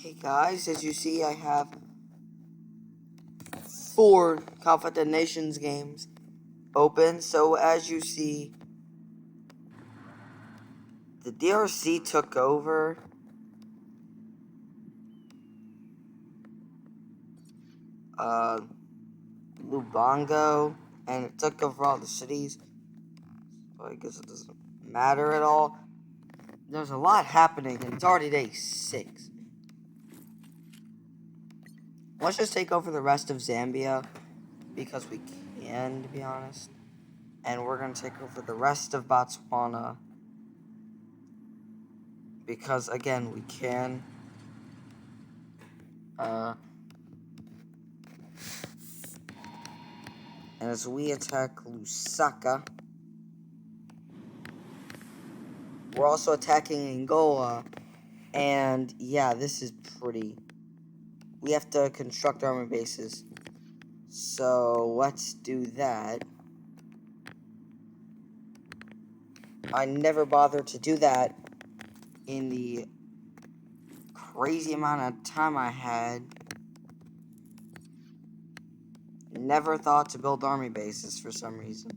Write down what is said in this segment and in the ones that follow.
Hey guys, as you see, I have 4 Conflict of Nations games open. So as you see, the DRC took over. Lubango, and it took over all the cities. So I guess it doesn't matter at all. There's a lot happening, and it's already day 6. Let's just take over the rest of Zambia, because we can, to be honest. And we're going to take over the rest of Botswana, because, again, we can. And as we attack Lusaka, we're also attacking Angola. And, yeah, this is pretty... We have to construct army bases. So, let's do that. I never bothered to do that in the crazy amount of time I had. Never thought to build army bases for some reason.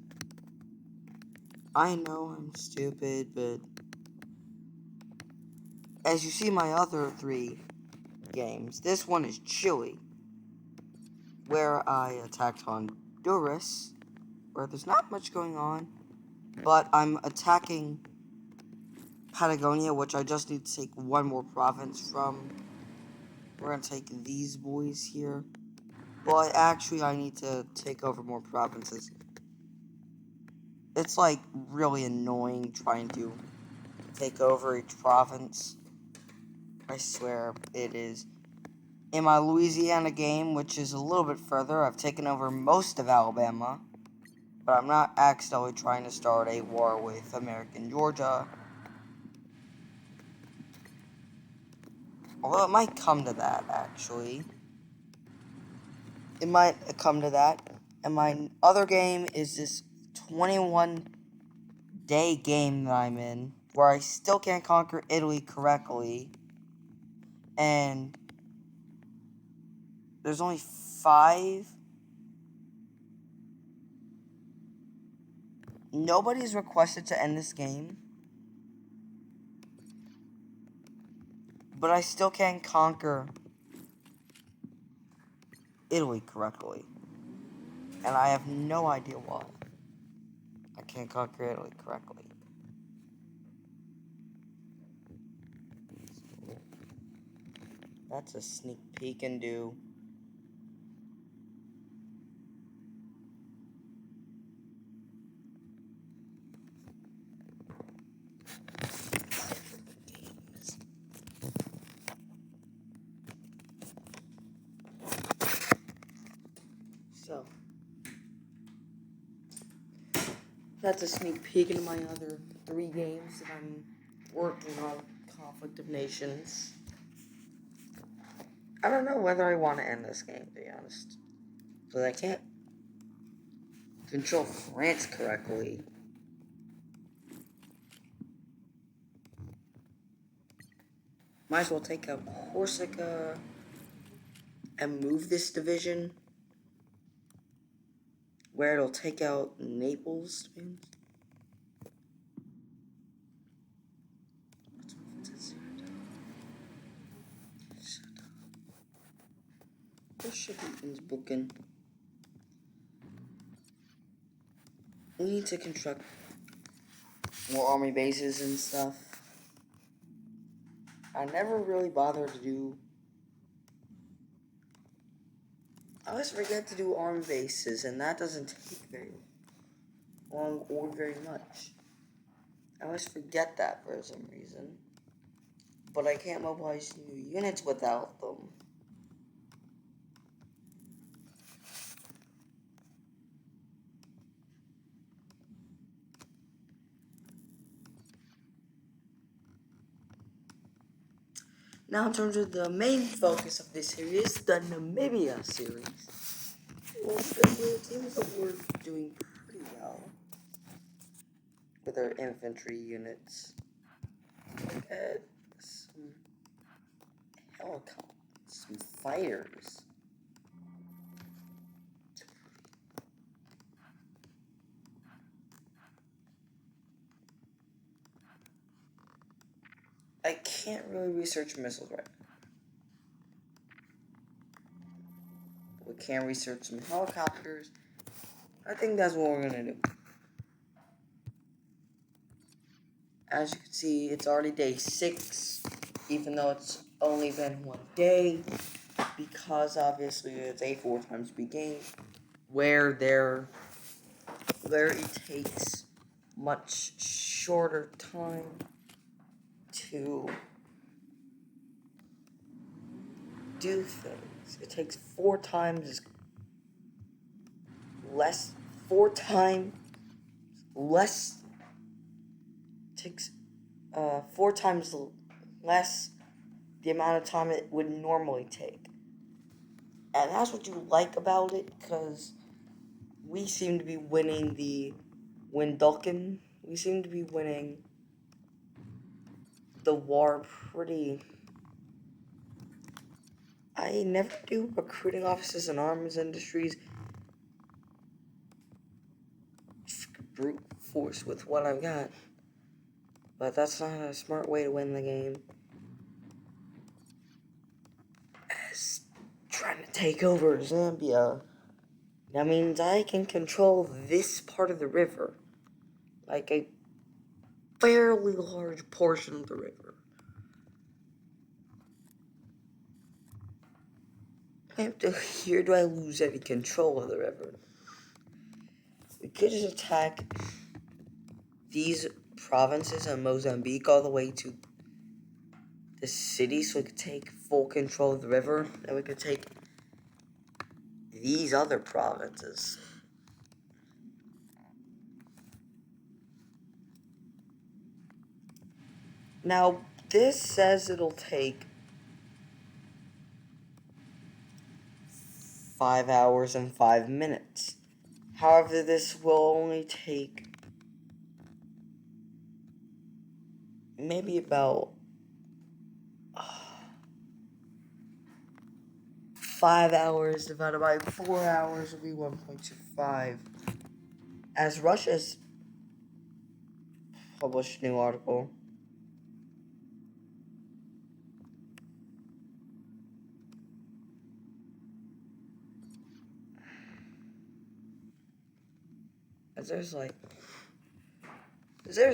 I know I'm stupid, but... As you see my other 3 games, this one is Chile, where I attacked Honduras, where there's not much going on, but I'm attacking Patagonia, which I just need to take 1 more province from. We're going to take these boys here. Well, actually, I need to take over more provinces. It's, like, really annoying trying to take over each province. I swear it is. In my Louisiana game, which is a little bit further, I've taken over most of Alabama. But I'm not accidentally trying to start a war with American Georgia. Although it might come to that, actually. It might come to that. And my other game is this 21-day game that I'm in, where I still can't conquer Italy correctly. And there's only 5. Nobody's requested to end this game. But I still can't conquer Italy correctly. And I have no idea why. I can't conquer Italy correctly. That's a sneak peek and do. So, that's a sneak peek into my other 3 games that I'm working on. Conflict of Nations. I don't know whether I want to end this game, to be honest. Because I can't control France correctly. Might as well take out Corsica and move this division where it'll take out Naples. This should be booking. We need to construct more army bases and stuff. I never really bothered to do... I always forget to do army bases, and that doesn't take very long or very much. I always forget that for some reason. But I can't mobilize new units without them. Now in terms of the main focus of this series, the Namibia series. Well, it seems that we're doing pretty well with our infantry units. Look at some helicopters. fighters. I can't really research missiles right now. We can research some helicopters. I think that's what we're gonna do. As you can see, it's already day 6, even though it's only been 1 day, because obviously it's a 4 times speed game, where it takes much shorter time to do things. It takes 4 times less. 4 times less. Takes 4 times less the amount of time it would normally take. And that's what you like about it, because we seem to be winning the Windulkin. We seem to be winning the war pretty. I never do recruiting offices and arms industries. Brute force with what I've got. But that's not a smart way to win the game. As trying to take over Zambia, that means I can control this part of the river. Like a fairly large portion of the river. Here do I lose any control of the river? We could just attack these provinces in Mozambique all the way to the city, so we could take full control of the river, and we could take these other provinces. Now, this says it'll take 5 hours and 5 minutes. However, this will only take maybe about 5 hours divided by 4 hours will be 1.25. As Russia's published a new article, as there's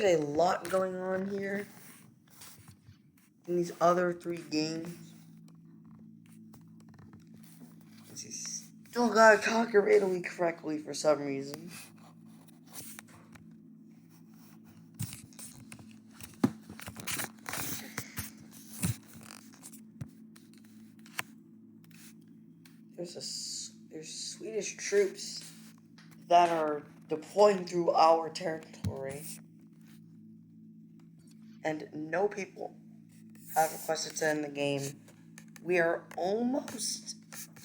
a lot going on here in these other 3 games. He's still gotta conquer Italy correctly for some reason. There's Swedish troops that are deploying through our territory, and no people have requested to end the game. We are almost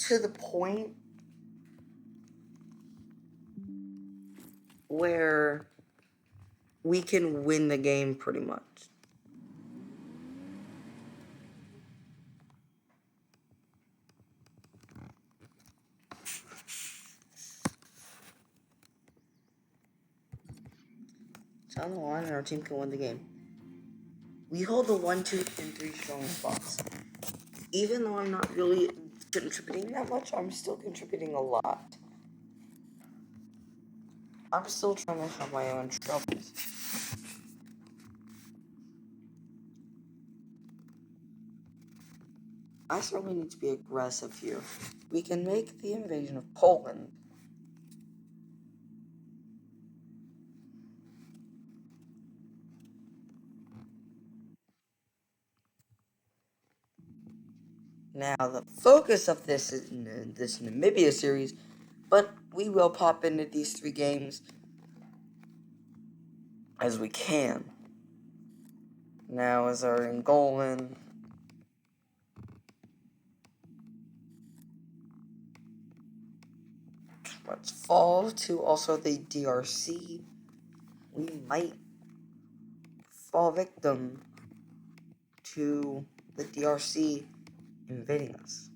to the point where we can win the game pretty much. It's on the line and our team can win the game. We hold the 1, 2, and 3 strong spots. Even though I'm not really contributing that much, I'm still contributing a lot. I'm still trying to have my own troubles. I certainly need to be aggressive here. We can make the invasion of Poland. Now, the focus of this is this Namibia series, but we will pop into these 3 games as we can. Now, as our Angolan, let's fall to also the DRC. We might fall victim to the DRC invading us.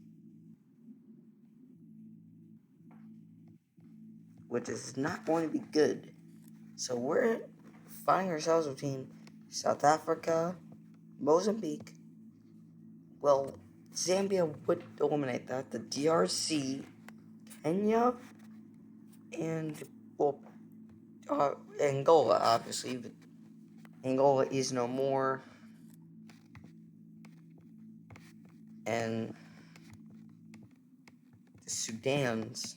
which is not going to be good. So we're finding ourselves between South Africa, Mozambique. Well, Zambia would eliminate that. The DRC, Kenya, and, well, Angola, obviously. But Angola is no more. And the Sudans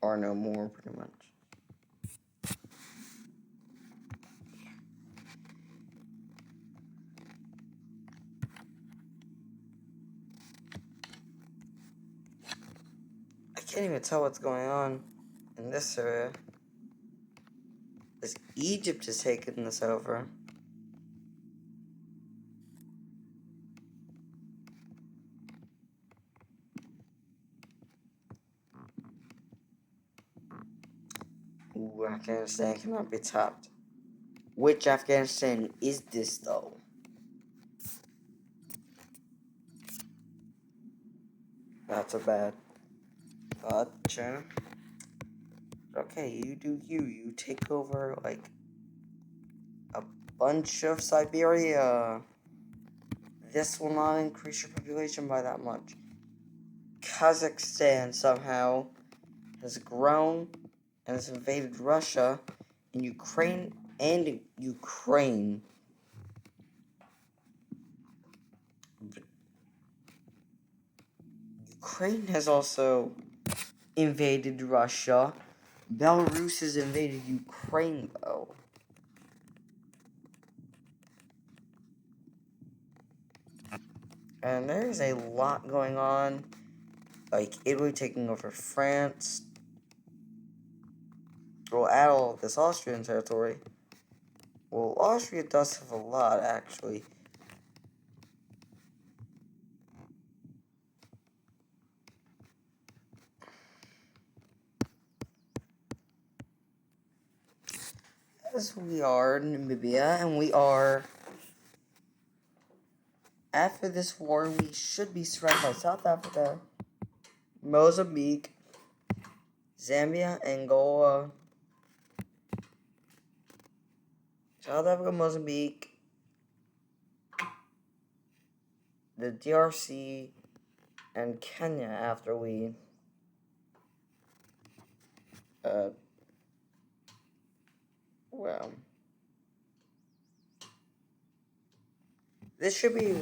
are no more, pretty much. I can't even tell what's going on in this area. Because Egypt has taken this over. Ooh, Afghanistan cannot be topped. Which Afghanistan is this, though? Not so bad. Gotcha. Okay, you do you. You take over, like, a bunch of Siberia. This will not increase your population by that much. Kazakhstan somehow has grown and has invaded Russia, and Ukraine. Ukraine has also invaded Russia. Belarus has invaded Ukraine, though. And there's a lot going on. Like Italy taking over France. We'll add all of this Austrian territory. Well, Austria does have a lot, actually. As we are Namibia, and we are... After this war, we should be surrounded by South Africa, Mozambique, Zambia, Angola, South Africa, Mozambique, the DRC, and Kenya after we well, this should be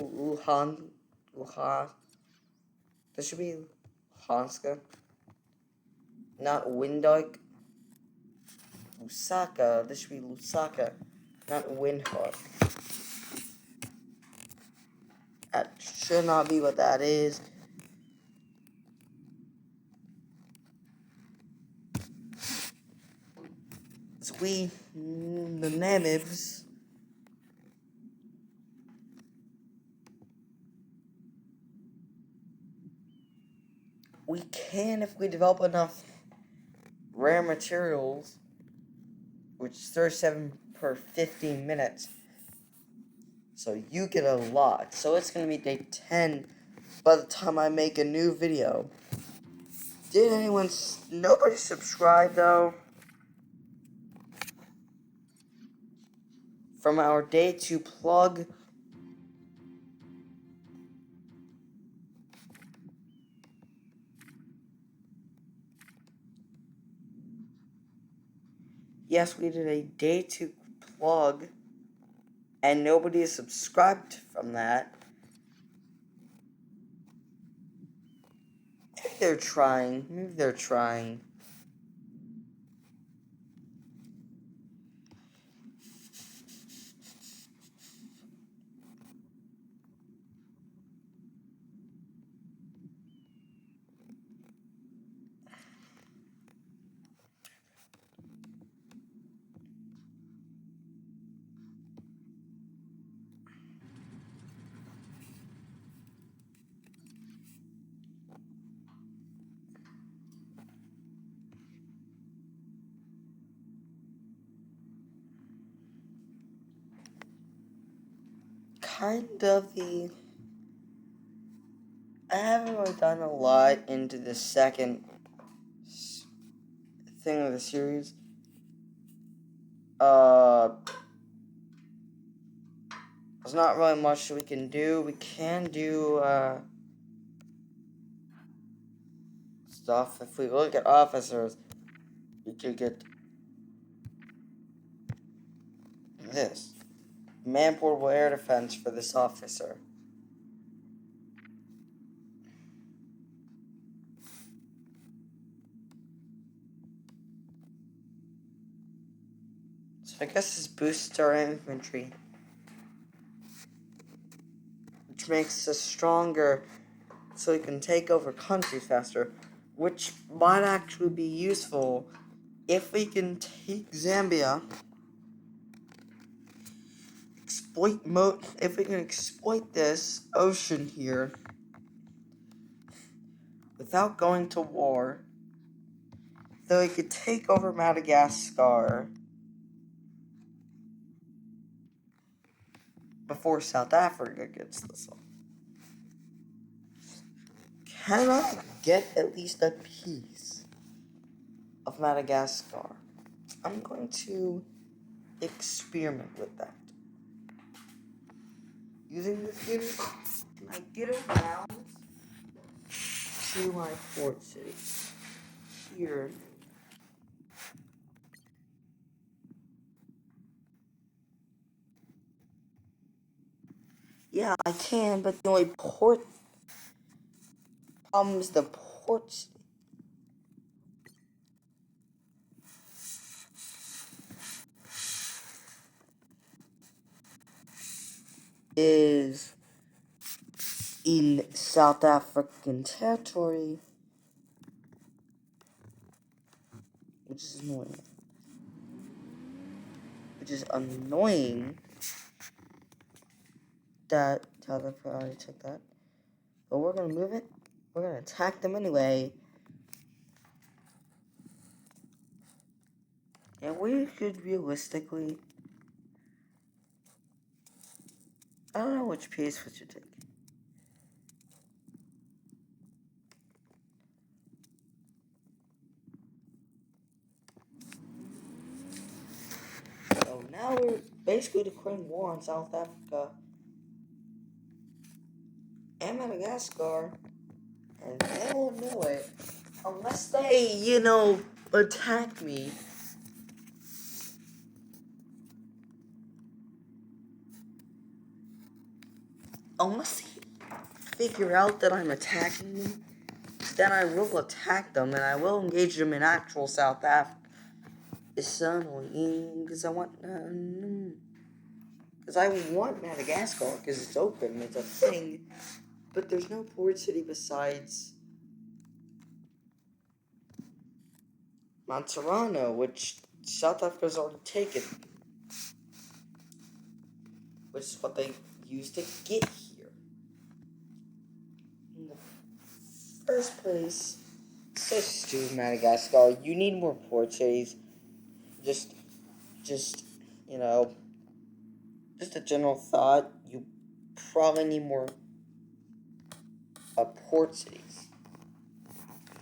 this should be Luhanska, not Windhoek. Lusaka, this should be Lusaka, not Windhoek. That should not be what that is. So we, the Namibs, we can, if we develop enough rare materials, which is 37 per 15 minutes. So you get a lot. So it's going to be day 10 by the time I make a new video. Nobody subscribe though? From our day 2 plug. Yes, we did a day 2 plug. And nobody is subscribed from that. Maybe they're trying. I haven't really done a lot into the second thing of the series. There's not really much we can do. We can do stuff. If we look at officers, we could get this. Man-portable air defense for this officer. So I guess this boosts our infantry, which makes us stronger so we can take over countries faster, which might actually be useful if we can take Zambia, if we can exploit this ocean here without going to war, then we could take over Madagascar before South Africa gets this off. Can I get at least a piece of Madagascar? I'm going to experiment with that. Using this unit, can I get around to my port city? Here. Yeah, I can, but the only problem is the port city. Is in South African territory, which is annoying. That South Africa already took that. But we're gonna move it. We're gonna attack them anyway. And we could realistically, I don't know which piece we should take. So now we're basically declaring war on South Africa and Madagascar, and they won't know it unless they, attack me. Unless they figure out that I'm attacking them, then I will attack them and I will engage them in actual South Africa. It's so annoying because I want Madagascar because it's open, it's a thing, but there's no port city besides Montserrat, which South Africa's already taken, which is what they used to get here. In the first place, so stupid, Madagascar. You need more port cities. Just a general thought. You probably need more port cities.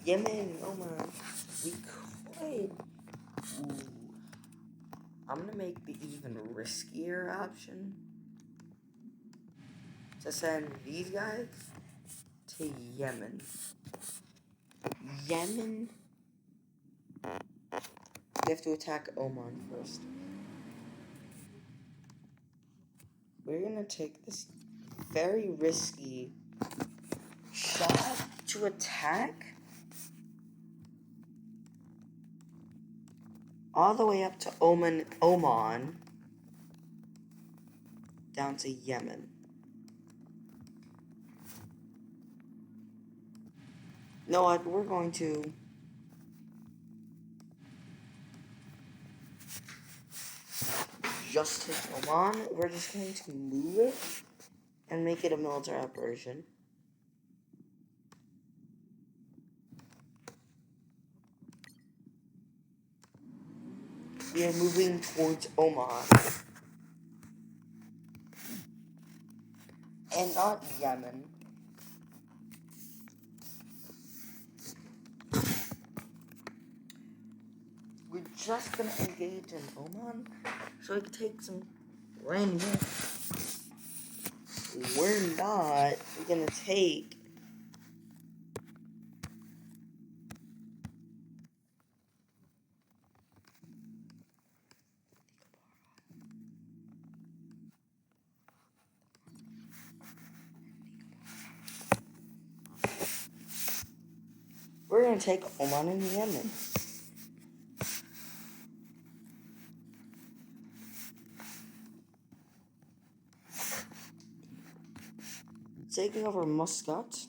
Yemen, Oman. We could. Ooh. I'm gonna make the even riskier option to send these guys to Yemen. Yemen? We have to attack Oman first. We're gonna take this very risky shot to attack all the way up to Oman, down to Yemen. No, we're going to just take Oman. We're just going to move it and make it a military operation. We are moving towards Oman. And not Yemen. just gonna engage in Oman so we can take some random hits. We're not gonna take Oman and Yemen. Taking over Muscat.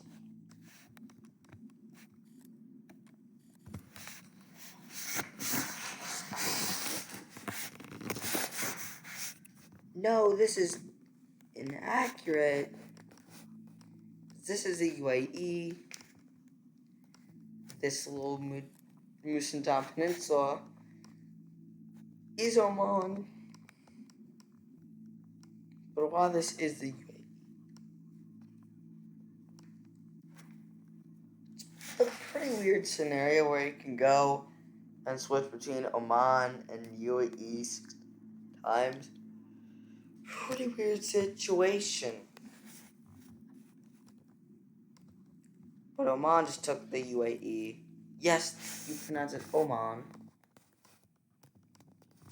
No, this is inaccurate. This is the UAE. This little Musantan Peninsula is Oman. But while this is the UAE, it's a pretty weird scenario where you can go and switch between Oman and UAE 6 times. Pretty weird situation. But Oman just took the UAE. Yes, you pronounce it Oman.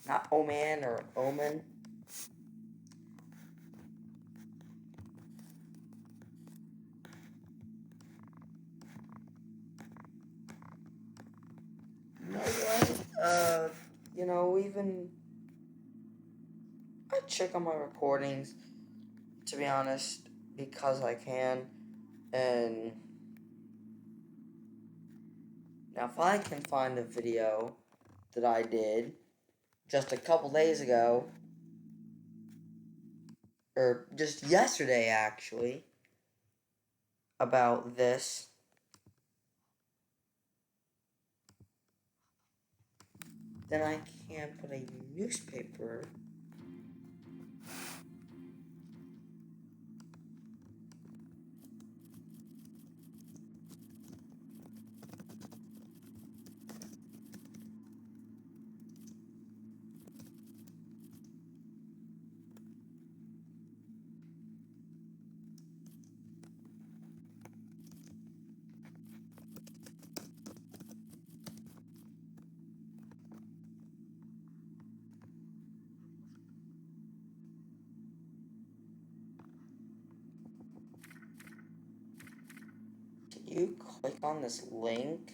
Not Oman or Oman. You know what? Even I check on my recordings, to be honest, because I can. And now if I can find a video that I did just a couple days ago, or just yesterday actually, about this, then I can put a newspaper you click on this link.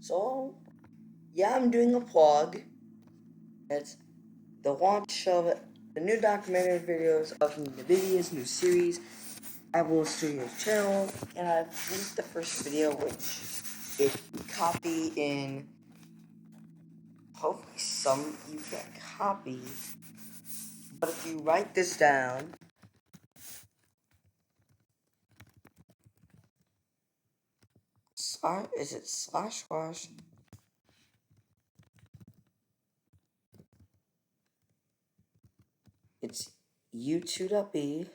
So, yeah, I'm doing a plug. It's the launch of the new documentary videos of Namibia's new series at Will Studios channel, and I've linked the first video, which if you copy in, hopefully some you can copy But if you write this down, is it slash slash? It's u2.b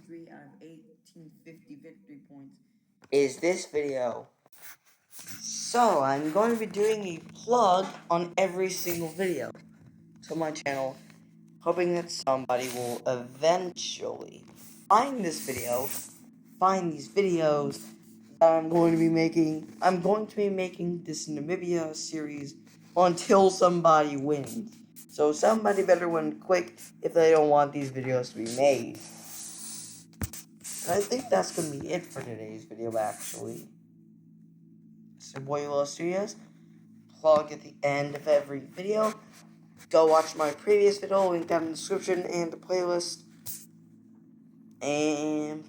Three out of 1850 victory points is this video. So I'm going to be doing a plug on every single video to my channel, hoping that somebody will eventually find this video, find these videos that I'm going to be making. I'm going to be making this Namibia series until somebody wins. So somebody better win quick if they don't want these videos to be made. And I think that's going to be it for today's video, actually. It's your boy Austria. Plug at the end of every video. Go watch my previous video, link down in the description and the playlist. And